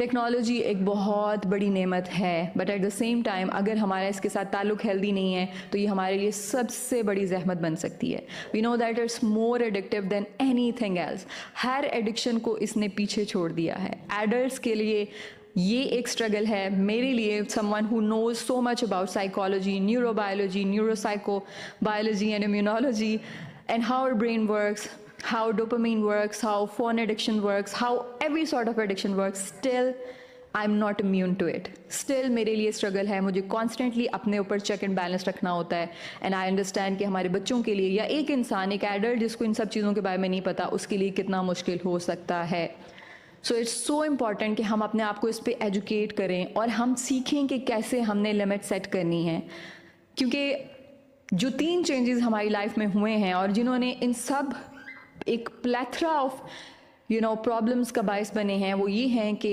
Technology एक बहुत बड़ी नेमत है, but at the same time अगर हमारा इसके साथ ताल्लुक़ हेल्दी नहीं है तो ये हमारे लिए सबसे बड़ी ज़हमत बन सकती है। We know that it's more addictive than anything else. हर एडिक्शन को इसने पीछे छोड़ दिया है। एडल्ट्स के लिए ये एक स्ट्रगल है, मेरे लिए someone who knows so much about psychology, neurobiology, neuropsychobiology and immunology and how our brain works, how dopamine works, how phone addiction works, how every sort of addiction works, still I'm not immune to it. Still मेरे लिए struggle है, मुझे constantly अपने ऊपर check and balance रखना होता है। And I understand कि हमारे बच्चों के लिए या एक इंसान, एक adult जिसको इन सब चीज़ों के बारे में नहीं पता, उसके लिए कितना मुश्किल हो सकता है। सो इट्स सो इम्पॉर्टेंट कि हम अपने आप को इस पर एजुकेट करें और हम सीखें कि कैसे हमने लिमिट सेट करनी है, क्योंकि जो 3 चेंजेस हमारी लाइफ में हुए हैं और जिन्होंने इन सब एक प्लेथरा ऑफ प्रॉब्लम्स का बायस बने हैं, वो ये हैं कि